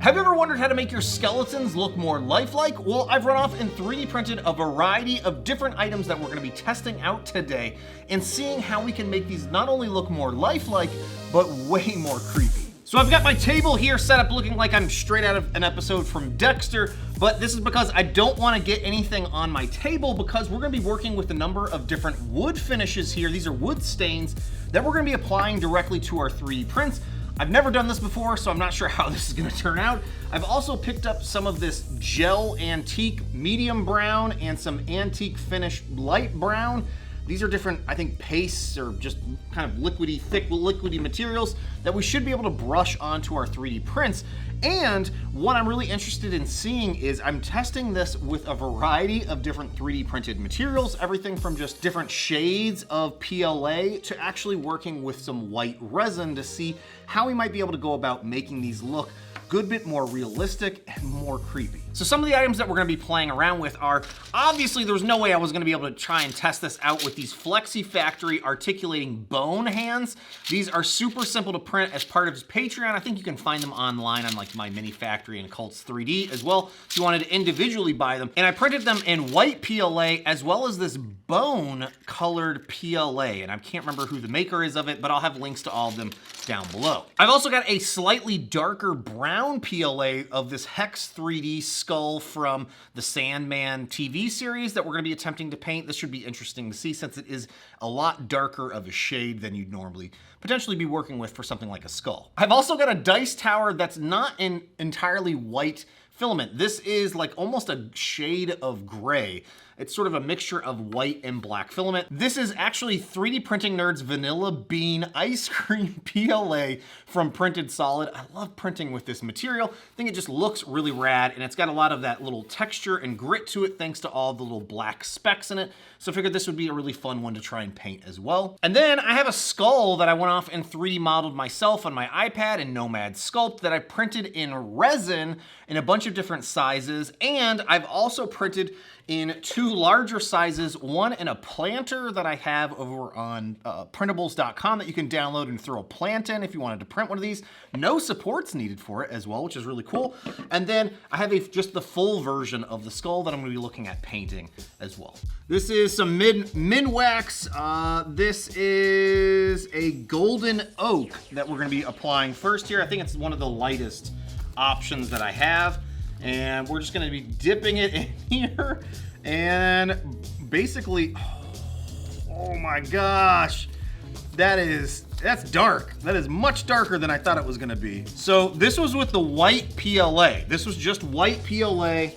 Have you ever wondered how to make your skeletons look more lifelike? Well, I've run off and 3D printed a variety of different items that we're gonna be testing out today and seeing how we can make these not only look more lifelike, but way more creepy. So I've got my table here set up looking like I'm straight out of an episode from Dexter, but this is because I don't want to get anything on my table because we're going to be working with a number of different wood finishes here. These are wood stains that we're going to be applying directly to our 3D prints. I've never done this before, so I'm not sure how this is going to turn out. I've also picked up some of this gel antique medium brown and some antique finish light brown. These are different, I think, pastes or just kind of liquidy, thick liquidy materials that we should be able to brush onto our 3D prints. And what I'm really interested in seeing is I'm testing this with a variety of different 3D printed materials, everything from just different shades of PLA to actually working with some white resin to see how we might be able to go about making these look a good bit more realistic and more creepy. So some of the items that we're gonna be playing around with are, obviously there's no way I was gonna be able to try and test this out with these Flexi Factory articulating bone hands. These are super simple to print as part of his Patreon. I think you can find them online on like My Mini Factory and Cults 3D as well if you wanted to individually buy them. And I printed them in white PLA as well as this bone colored PLA. And I can't remember who the maker is of it, but I'll have links to all of them down below. I've also got a slightly darker brown PLA of this Hex 3D skull from the Sandman TV series that we're gonna be attempting to paint. This should be interesting to see since it is a lot darker of a shade than you'd normally potentially be working with for something like a skull. I've also got a dice tower that's not in entirely white filament. This is like almost a shade of gray. It's sort of a mixture of white and black filament. This is actually 3D Printing Nerd's Vanilla Bean Ice Cream PLA from Printed Solid. I love printing with this material. I think it just looks really rad, and it's got a lot of that little texture and grit to it thanks to all the little black specks in it. So I figured this would be a really fun one to try and paint as well. And then I have a skull that I went off and 3D modeled myself on my iPad in Nomad Sculpt that I printed in resin in a bunch of different sizes. And I've also printed in 2 larger sizes, one in a planter that I have over on printables.com that you can download and throw a plant in if you wanted to print one of these. No supports needed for it as well, which is really cool. And then I have just the full version of the skull that I'm gonna be looking at painting as well. This is some Minwax. This is a golden oak that we're gonna be applying first here. I think it's one of the lightest options that I have. And we're just gonna be dipping it in here and basically, oh my gosh, that's dark. That is much darker than I thought it was gonna be. So this was with the white PLA. This was just white PLA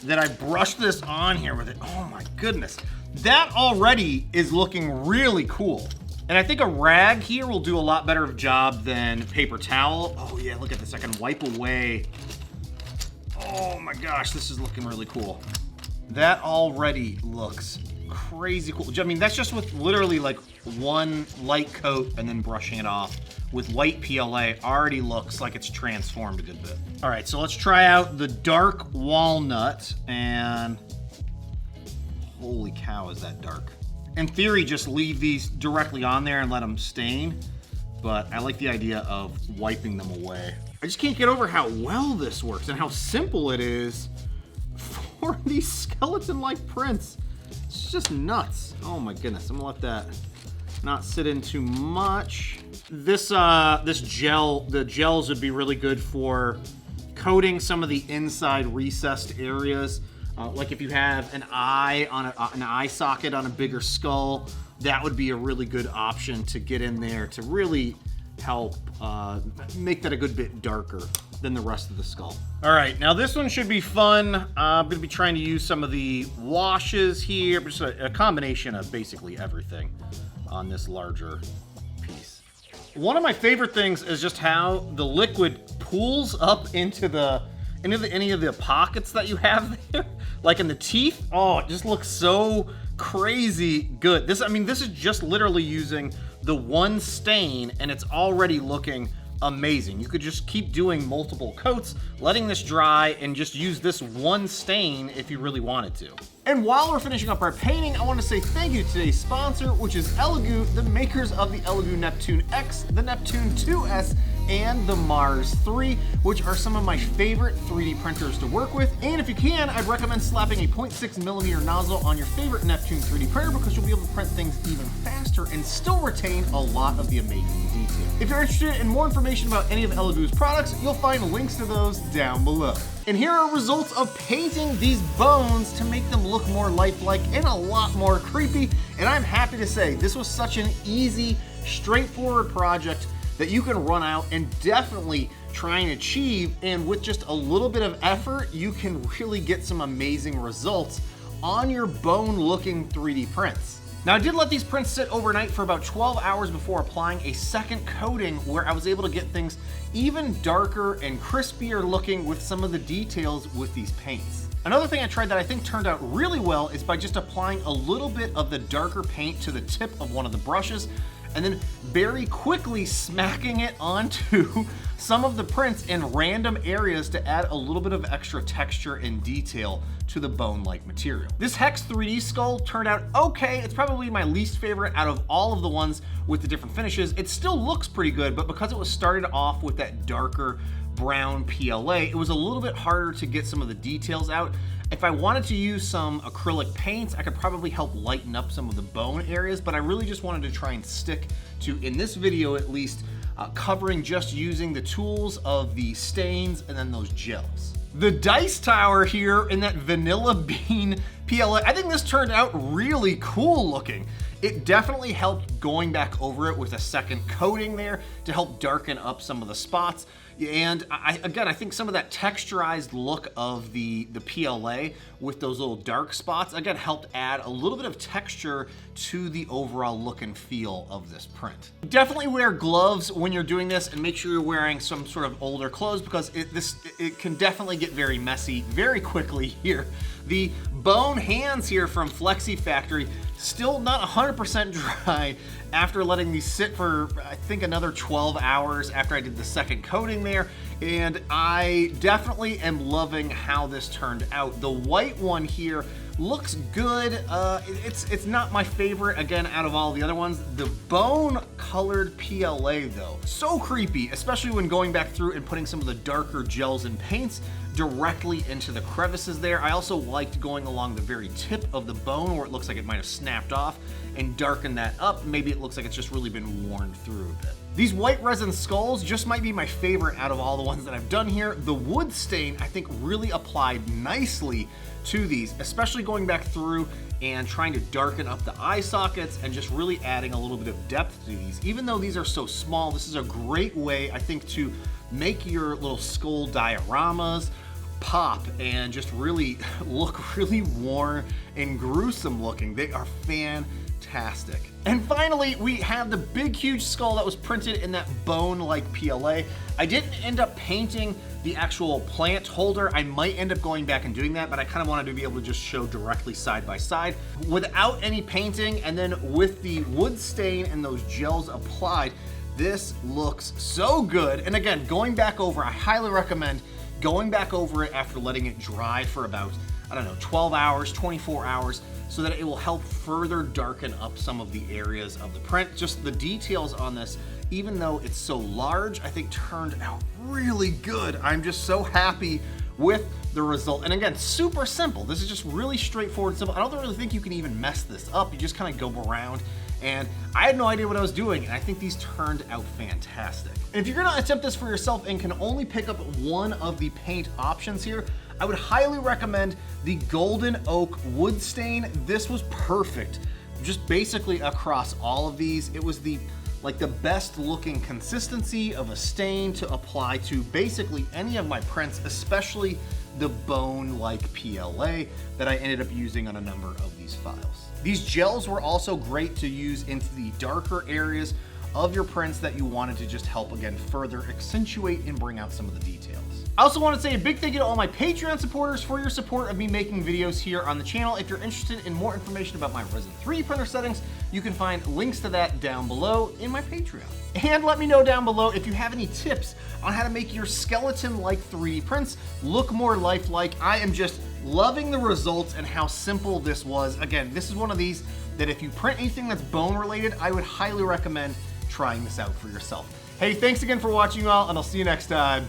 that I brushed this on here with it. Oh my goodness. That already is looking really cool. And I think a rag here will do a lot better of a job than paper towel. Oh yeah, look at this, I can wipe away. Oh my gosh, this is looking really cool. That already looks crazy cool. I mean, that's just with literally like one light coat and then brushing it off. With white PLA, already looks like it's transformed a good bit. All right, so let's try out the dark walnut and holy cow, is that dark. In theory, just leave these directly on there and let them stain, but I like the idea of wiping them away. I just can't get over how well this works and how simple it is for these skeleton-like prints. It's just nuts. Oh my goodness, I'm gonna let that not sit in too much. This gel, the gels would be really good for coating some of the inside recessed areas. Like if you have an eye on an eye socket on a bigger skull, that would be a really good option to get in there to really help make that a good bit darker than the rest of the skull. All right, now this one should be fun. I'm gonna be trying to use some of the washes here, just a combination of basically everything on this larger piece. One of my favorite things is just how the liquid pools up into any of the pockets that you have there, like in the teeth. Oh, it just looks so crazy good. This is just literally using the one stain and it's already looking amazing. You could just keep doing multiple coats, letting this dry, and just use this one stain if you really wanted to. And while we're finishing up our painting, I want to say thank you to today's sponsor, which is Elegoo, the makers of the Elegoo Neptune X, the Neptune 2S, and the Mars 3, which are some of my favorite 3D printers to work with. And if you can, I'd recommend slapping a 0.6mm nozzle on your favorite Neptune 3D printer because you'll be able to print things even faster and still retain a lot of the amazing detail. If you're interested in more information about any of Elegoo's products, you'll find links to those down below. And here are results of painting these bones to make them look more lifelike and a lot more creepy. And I'm happy to say this was such an easy, straightforward project that you can run out and definitely try and achieve. And with just a little bit of effort, you can really get some amazing results on your bone looking 3D prints. Now, I did let these prints sit overnight for about 12 hours before applying a second coating where I was able to get things even darker and crispier looking with some of the details with these paints. Another thing I tried that I think turned out really well is by just applying a little bit of the darker paint to the tip of one of the brushes and then very quickly smacking it onto some of the prints in random areas to add a little bit of extra texture and detail to the bone-like material. This Hex 3D skull turned out okay. It's probably my least favorite out of all of the ones with the different finishes. It still looks pretty good, but because it was started off with that darker brown PLA, it was a little bit harder to get some of the details out. If I wanted to use some acrylic paints, I could probably help lighten up some of the bone areas, but I really just wanted to try and stick to, in this video at least, covering just using the tools of the stains and then those gels. The dice tower here in that vanilla bean PLA, I think this turned out really cool looking. It definitely helped going back over it with a second coating there to help darken up some of the spots. And again, I think some of that texturized look of the PLA with those little dark spots, again, helped add a little bit of texture to the overall look and feel of this print. Definitely wear gloves when you're doing this and make sure you're wearing some sort of older clothes because it can definitely get very messy very quickly here. The bone hands here from Flexi Factory, still not 100% dry after letting these sit for, I think, another 12 hours after I did the second coating there. And I definitely am loving how this turned out. The white one here looks good. It's not my favorite, again, out of all the other ones. The bone colored PLA though, so creepy, especially when going back through and putting some of the darker gels and paints directly into the crevices there. I also liked going along the very tip of the bone where it looks like it might have snapped off and darken that up. Maybe it looks like it's just really been worn through a bit. These white resin skulls just might be my favorite out of all the ones that I've done here. The wood stain, I think, really applied nicely to these, especially going back through and trying to darken up the eye sockets and just really adding a little bit of depth to these. Even though these are so small, this is a great way, I think, to make your little skull dioramas pop and just really look really worn and gruesome looking. They are fantastic. And finally, we have the big, huge skull that was printed in that bone-like PLA. I didn't end up painting the actual plant holder. I might end up going back and doing that, but I kind of wanted to be able to just show directly side by side without any painting. And then with the wood stain and those gels applied, this looks so good. And again, going back over, I highly recommend going back over it after letting it dry for about, I don't know, 12 hours, 24 hours, so that it will help further darken up some of the areas of the print. Just the details on this, even though it's so large, I think turned out really good. I'm just so happy with the result. And again, super simple. This is just really straightforward and simple. I don't really think you can even mess this up. You just kind of go around, and I had no idea what I was doing, and I think these turned out fantastic. And if you're gonna attempt this for yourself and can only pick up one of the paint options here, I would highly recommend the Golden Oak Wood Stain. This was perfect, just basically across all of these. It was the best looking consistency of a stain to apply to basically any of my prints, especially the bone-like PLA that I ended up using on a number of these files. These gels were also great to use into the darker areas of your prints that you wanted to just help, again, further accentuate and bring out some of the details. I also want to say a big thank you to all my Patreon supporters for your support of me making videos here on the channel. If you're interested in more information about my Resin 3D printer settings, you can find links to that down below in my Patreon. And let me know down below if you have any tips on how to make your skeleton-like 3D prints look more lifelike. I am just loving the results and how simple this was. Again, this is one of these that if you print anything that's bone related, I would highly recommend trying this out for yourself. Hey, thanks again for watching, y'all, and I'll see you next time.